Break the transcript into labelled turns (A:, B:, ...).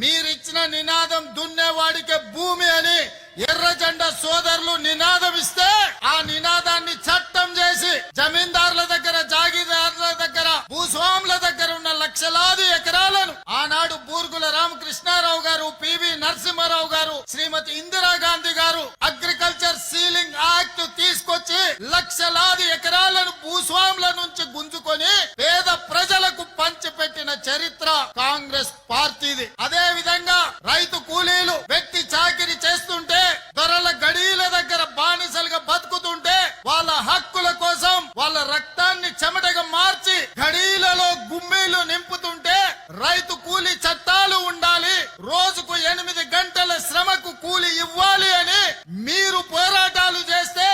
A: మీరిచ్చిన నినాదం దున్నేవాడికే భూమి అని ఎర్ర జెండా సోదరులు నినాదం ఇస్తే ఆ నినాదాన్ని చట్టం చేసి జమీందారుల దగ్గర, జాగీదారుల దగ్గర, భూస్వాముల దగ్గర ఉన్న లక్షలాది ఎకరాలను ఆనాడు బూర్గుల రామకృష్ణారావు గారు, పివి నరసింహారావు గారు, శ్రీమతి ఇందిరాగాంధీ గారు అగ్రికల్చర్ సీలింగ్ యాక్ట్ తీసుకొచ్చి లక్షలాది ఎకరాలను భూస్వాముల నుంచి గుంజుకొని పేద ప్రజలకు పంచిపెట్టిన చరిత్ర కాంగ్రెస్ పార్టీది. అదే విధంగా రైతు కూలీలు వ్యక్తి చాకిరీ చేస్తుంటే, దొరల గడీల దగ్గర బానిసలుగా బతుకుతుంటే, వాళ్ళ హక్కుల కోసం వాళ్ళ రక్తాన్ని చెమటగా మార్చి గడీలలో గుమ్మీలు నింపుతుంటే రైతు కూలీ చట్టాలు ఉండాలి, రోజుకు 8 గంటల శ్రమకు కూలీ ఇవ్వాలి అని మీరు పోరాటాలు చేస్తే